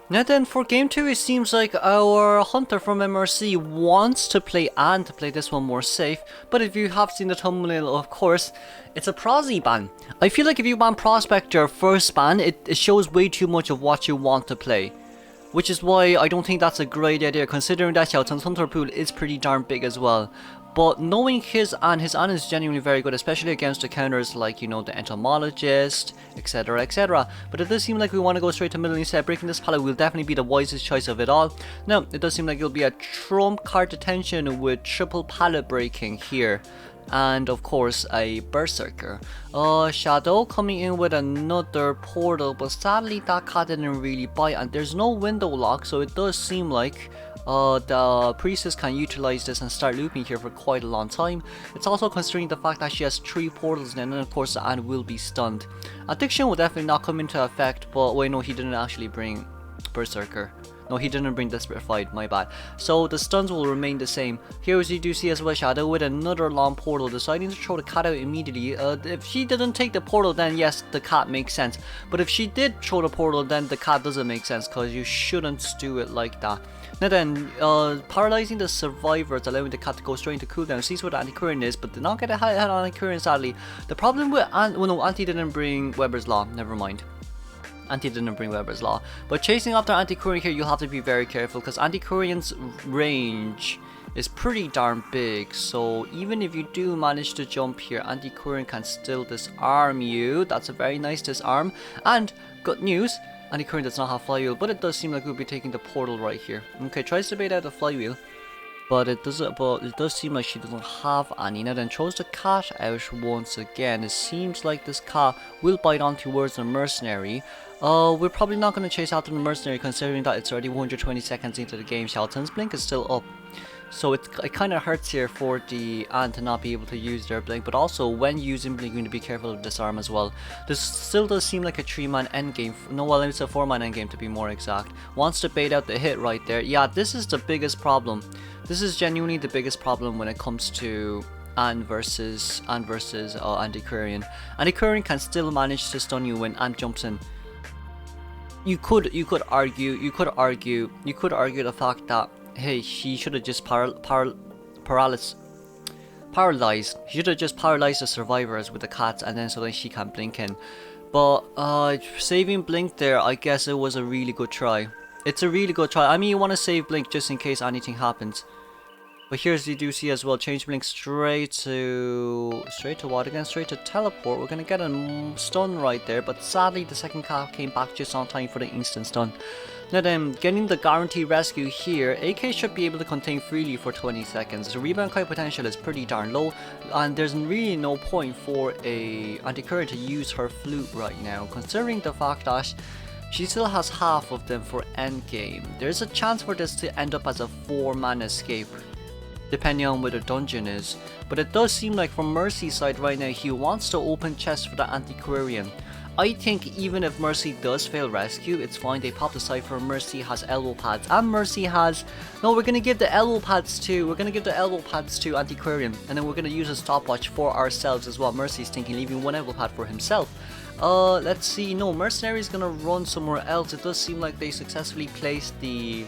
Now then, for game 2, it seems like our hunter from MRC wants to play and to play this one more safe, but if you have seen the thumbnail, of course, it's a prosy ban. I feel like if you ban Prospector first ban, it shows way too much of what you want to play. Which is why I don't think that's a great idea, considering that Shelton's hunter pool is pretty darn big as well. But knowing his An is genuinely very good, especially against the counters like, you know, the entomologist, etc, etc. But it does seem like we want to go straight to middle instead. Breaking this pallet will definitely be the wisest choice of it all. Now, it does seem like it'll be a trump card detention with triple pallet breaking here. And of course a berserker. Shadow coming in with another portal, but sadly that card didn't really bite, and there's no window lock, so it does seem like the priestess can utilize this and start looping here for quite a long time. It's also considering the fact that she has 3 portals now, and then of course the Ant will be stunned. Addiction will definitely not come into effect, but wait, no, he didn't actually bring berserker. No, he didn't bring Desperate Fight, my bad. So the stuns will remain the same. Here as you do see as well, Shadow with another long portal, deciding to throw the cat out immediately. If she didn't take the portal, then yes, the cat makes sense. But if she did throw the portal, then the cat doesn't make sense, because you shouldn't do it like that. Now then, paralyzing the survivors, allowing the cat to go straight into cooldown. Sees what Anti-Current is, but did not get a hit on Anti-Current sadly. The problem with Anti didn't bring Weber's Law, never mind. Anti didn't bring Weber's Law. But chasing after Anti-Current here, you'll have to be very careful, because Anti-Current's range is pretty darn big. So even if you do manage to jump here, Anti-Current can still disarm you. That's a very nice disarm. And good news, Anti-Current does not have flywheel, but it does seem like we'll be taking the portal right here. Okay, tries to bait out the flywheel. But it does seem like she doesn't have any. Now then, throws the cat out once again. It seems like this cat will bite on towards the mercenary. We're probably not going to chase after the mercenary, considering that it's already 120 seconds into the game. Shelton's blink is still up. So it kind of hurts here for the Ant to not be able to use their blink, but also when using blink you need to be careful of disarm as well. This still does seem like a 3-man endgame. No, well, it's a 4-man endgame to be more exact. Wants to bait out the hit right there. Yeah, this is the biggest problem. This is genuinely the biggest problem when it comes to Ant versus Anti-Current. Anti-Current can still manage to stun you when Ant jumps in. You could argue the fact that, hey, she should have just paralyzed. She should have just paralyzed the survivors with the cats, and then so that she can blink in. But saving blink there, I guess it was a really good try. It's a really good try. I mean, you want to save blink just in case anything happens. But here's you do see as well, change blink straight to what again? Straight to teleport. We're gonna get a stun right there, but sadly the second cat came back just on time for the instant stun. Now then, getting the guaranteed rescue here, AK should be able to contain freely for 20 seconds. The rebound kite potential is pretty darn low, and there's really no point for a Anti-Current to use her flute right now, considering the fact that she still has half of them for endgame. There's a chance for this to end up as a 4-man escape, depending on where the dungeon is. But it does seem like from Mercy's side right now, he wants to open chests for the Antiquarian. I think even if Mercy does fail rescue, it's fine. They pop the cipher. Mercy has elbow pads, and Mercy has... No, we're gonna give the elbow pads to... We're gonna give the elbow pads to Antiquarian, and then we're gonna use a stopwatch for ourselves as well. Mercy's thinking leaving 1 elbow pad for himself. Let's see. No, Mercenary's gonna run somewhere else. It does seem like they successfully placed the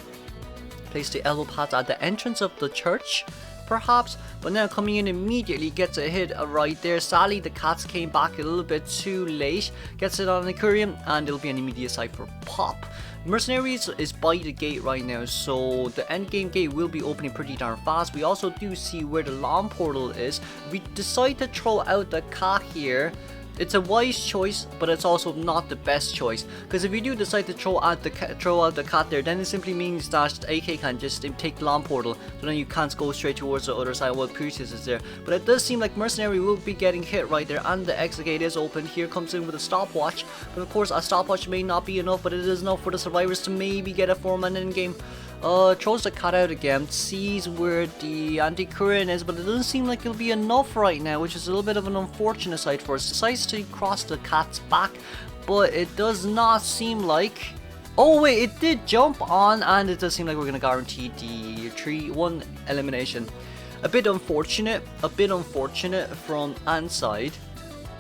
elbow pads at the entrance of the church, perhaps, but now coming in immediately gets a hit right there. Sadly the cats came back a little bit too late, gets it on the Curium, and it'll be an immediate cipher pop. Mercenaries is by the gate right now, so the endgame gate will be opening pretty darn fast. We also do see where the long portal is. We decide to throw out the cat here. It's a wise choice, but it's also not the best choice, because if you do decide to throw out the cat there, then it simply means that AK can just take the long portal, so then you can't go straight towards the other side while Priestess is there. But it does seem like Mercenary will be getting hit right there, and the exit gate is open. Here comes in with a stopwatch, but of course a stopwatch may not be enough, but it is enough for the survivors to maybe get a 4-man endgame. Throws the cat out again, sees where the Anti-Current is, but it doesn't seem like it'll be enough right now, which is a little bit of an unfortunate side for us. Decides to cross the cat's back, but it does not seem like... Oh wait, it did jump on, and it does seem like we're going to guarantee the 3-1 elimination. A bit unfortunate from Ant's side,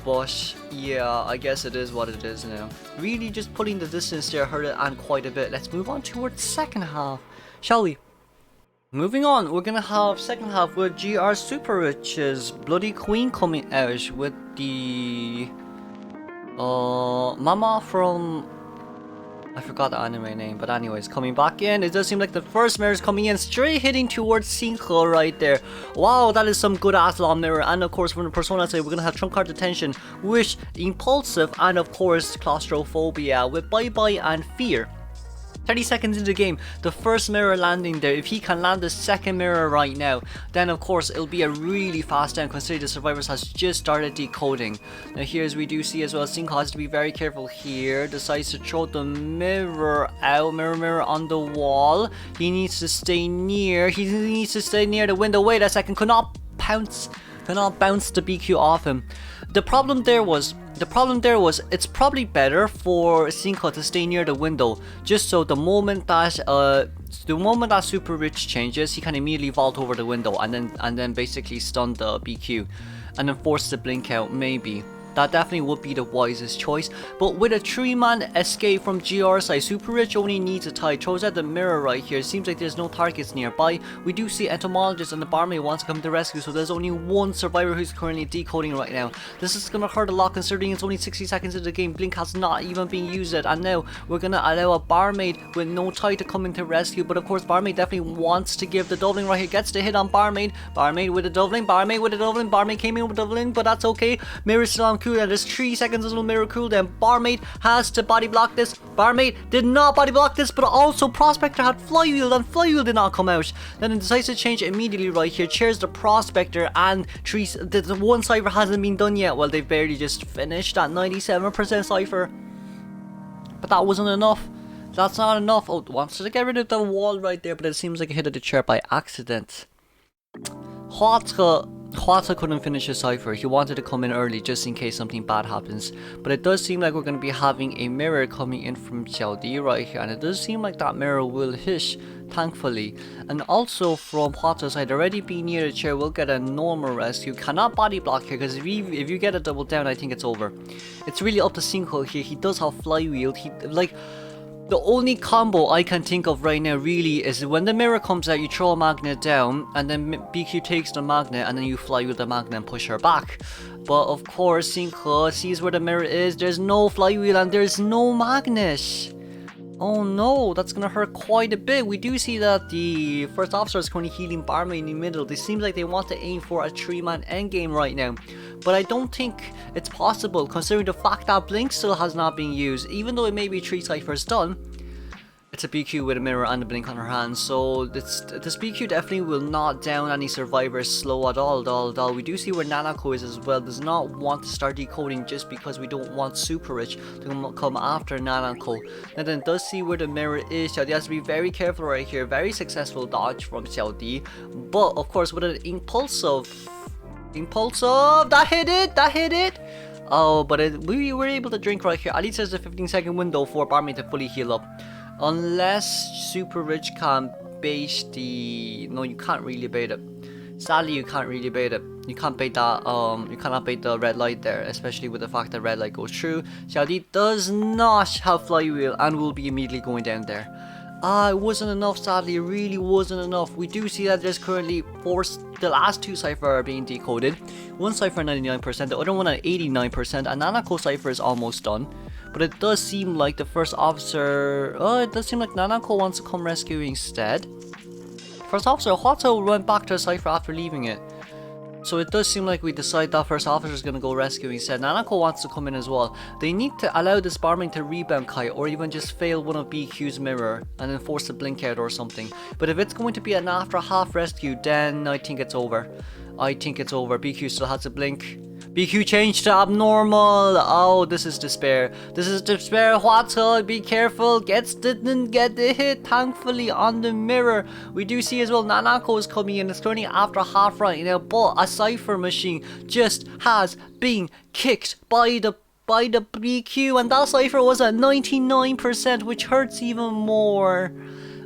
but yeah, I guess it is what it is now. Really just putting the distance there hurt it and quite a bit. Let's move on towards second half, shall we? Moving on, we're gonna have second half with GR Super Rich's Bloody Queen coming out with the Mama from, I forgot the anime name, but anyways, coming back in. It does seem like the first mirror is coming in, straight hitting towards Cinco right there. Wow, that is some good ass long mirror. And of course, from the Persona side, we're gonna have Trump card detention, Wish, Impulsive, and of course, Claustrophobia with Bye Bye and Fear. 30 seconds into the game, the first mirror landing there. If he can land the second mirror right now, then of course it'll be a really fast down, considering the survivors has just started decoding. Now here, as we do see as well, Cinco has to be very careful here. Decides to throw the mirror out, mirror on the wall. He needs to stay near, the window. Wait a second, cannot bounce the BQ off him. The problem there was it's probably better for Cinco to stay near the window, just so the moment that Super Rich changes, he can immediately vault over the window and then basically stun the BQ and then force the blink out. Maybe that definitely would be the wisest choice. But with a 3-man escape from GR side, Super Rich only needs a tie. Throws out the mirror right here. Seems like there's no targets nearby. We do see Entomologist and the barmaid wants to come to rescue, so there's only one survivor who's currently decoding right now. This is gonna hurt a lot considering it's only 60 seconds into the game. Blink has not even been used yet, and now we're gonna allow a barmaid with no tie to come in to rescue. But of course, barmaid definitely wants to give the doubling right here. Gets the hit on barmaid. Barmaid with a doubling. Barmaid came in with a doubling, but that's okay. Mirror still on cooldown. There's 3 seconds until mirror cooldown. Barmaid has to body block this. Barmaid did not body block this, but also Prospector had Flywheel, and Flywheel did not come out. Then it decides to change immediately right here. Cheers the Prospector, and the one cipher hasn't been done yet. Well, they've barely just finished at 97% cipher. But that wasn't enough. That's not enough. Oh, wants to get rid of the wall right there, but it seems like it hit the chair by accident. Hwata couldn't finish his cipher. He wanted to come in early just in case something bad happens. But it does seem like we're going to be having a mirror coming in from Xiaodi right here. And it does seem like that mirror will hit, thankfully. And also from Hwata's side, already being near the chair, we'll get a normal rescue. Cannot body block here, because if you get a double down, I think it's over. It's really up to Cinco here. He does have Flywheel. The only combo I can think of right now really is when the mirror comes out, you throw a magnet down and then BQ takes the magnet and then you fly with the magnet and push her back. But of course, Cinco sees where the mirror is. There's no flywheel and there's no magnet. Oh no, that's gonna hurt quite a bit. We do see that the first officer is currently healing barmaid in the middle. It seems like they want to aim for a 3-man endgame right now. But I don't think it's possible, considering the fact that Blink still has not been used. Even though it may be 3 ciphers done, it's a BQ with a mirror and a blink on her hand. So this BQ definitely will not down any survivors slow at all. We do see where Nanako is as well. Does not want to start decoding just because we don't want Super Rich to come after Nanako. And then does see where the mirror is. Xiaodi has to be very careful right here. Very successful dodge from Xiaodi. But of course with an impulsive, that hit it. Oh, but we were able to drink right here. At least there's a 15-second window for barmaid to fully heal up. Unless Super Rich can bait the... No, you can't really bait it. Sadly, you can't really bait it. You can't bait that, you cannot bait the red light there, especially with the fact that red light goes through. Xiaodi does not have flywheel and will be immediately going down there. It wasn't enough, sadly. It really wasn't enough. We do see that there's currently the last 2 cipher are being decoded. One cipher 99%, the other one at 89%, and Nanako cipher is almost done. But it does seem like the first officer... it does seem like Nanako wants to come rescue instead. First officer, Hwata went back to the cipher after leaving it. So it does seem like we decide that first officer is going to go rescue instead. Nanako wants to come in as well. They need to allow this barmaid to rebound kite, or even just fail one of BQ's mirror and then force the blink out or something. But if it's going to be an after half rescue, then I think it's over. BQ still has a blink. BQ changed to abnormal. Oh, this is despair. Hwata, be careful. Didn't get the hit, thankfully, on the mirror. We do see as well Nanako is coming in. It's currently after half right now, but a cipher machine just has been kicked by the BQ, and that cipher was at 99%, which hurts even more.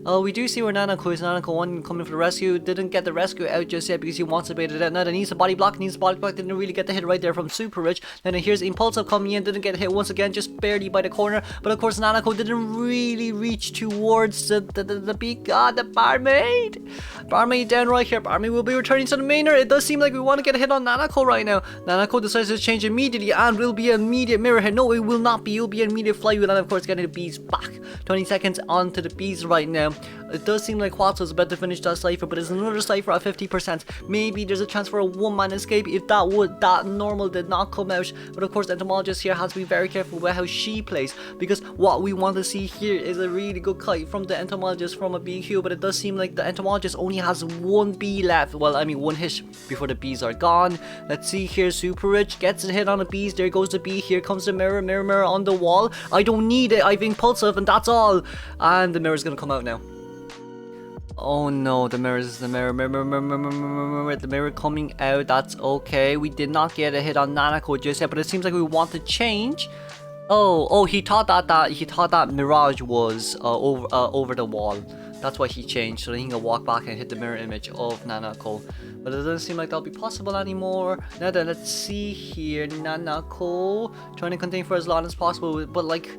We do see where Nanako is. Nanako one coming for the rescue. Didn't get the rescue out just yet because he wants to bait it out. Now that needs a body block. Didn't really get the hit right there from Super Rich. Then here's Impulsive coming in. Didn't get hit once again, just barely by the corner. But of course, Nanako didn't really reach towards the big the barmaid. Barmaid down right here. Barmaid will be returning to the mainer. It does seem like we want to get a hit on Nanako right now. Nanako decides to change immediately and will be an immediate mirror hit. No, it will not be. It will be an immediate flywheel, and of course getting the bees back. 20 seconds onto the bees right now. It does seem like Watts was about to finish that cipher, but there's another cipher at 50%. Maybe there's a chance for a one-man escape if that normal did not come out. But of course, the entomologist here has to be very careful with how she plays, because what we want to see here is a really good kite from the entomologist from a BQ. But it does seem like the entomologist only has one bee left. Well, I mean one hit before the bees are gone. Let's see here. Super Rich gets a hit on the bees. There goes the bee. Here comes the mirror on the wall. I don't need it. I've Impulsive, and that's all. And the mirror's gonna come out now. Oh no, the mirror coming out. That's okay. We did not get a hit on Nanako just yet, but it seems like we want to change. Oh, he thought that Mirage was over the wall. That's why he changed, so that he can walk back and hit the mirror image of Nanako. But it doesn't seem like that'll be possible anymore. Now then, let's see here. Nanako trying to contain for as long as possible, but like,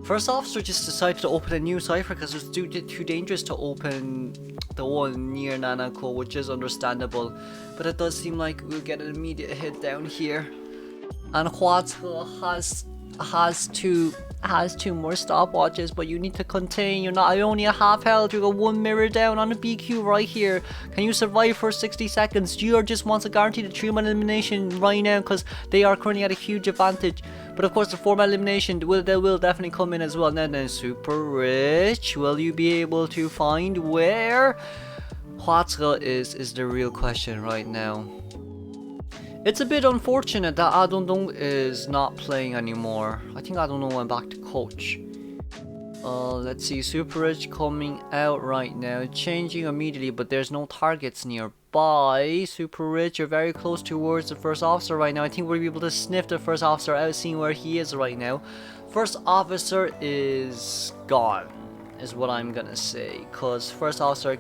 First Officer just decided to open a new cipher because it's too dangerous to open the one near Nanako, which is understandable. But it does seem like we'll get an immediate hit down here. And Huato has two more stopwatches, but you need to contain. You're only at half health. You got one mirror down on the BQ right here. Can you survive for 60 seconds? GR just wants to guarantee the 3-man elimination right now because they are currently at a huge advantage. But of course, the 4-man elimination will definitely come in as well. Now then, Super Rich, will you be able to find where Huato is the real question right now. It's a bit unfortunate that Adondong is not playing anymore. I think Adondong went back to coach. Let's see, Super Rich coming out right now, changing immediately, but there's no targets nearby. Super Rich, you're very close towards the First Officer right now. I think we'll be able to sniff the First Officer out, seeing where he is right now. First Officer is gone, is what I'm gonna say, because First Officer,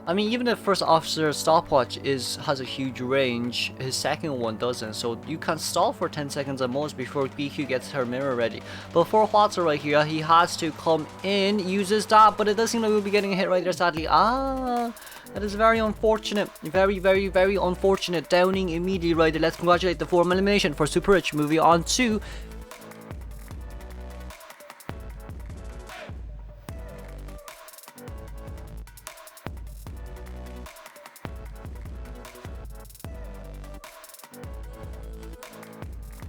I mean, even if First Officer's stopwatch has a huge range, his second one doesn't, so you can stall for 10 seconds at most before BQ gets her mirror ready. But for Huato right here, he has to come in, uses that, but it does seem like we'll be getting a hit right there, sadly. That is very unfortunate. Very, very, very unfortunate. Downing immediately right there. Let's congratulate the 4-man elimination for Super Rich. Moving on to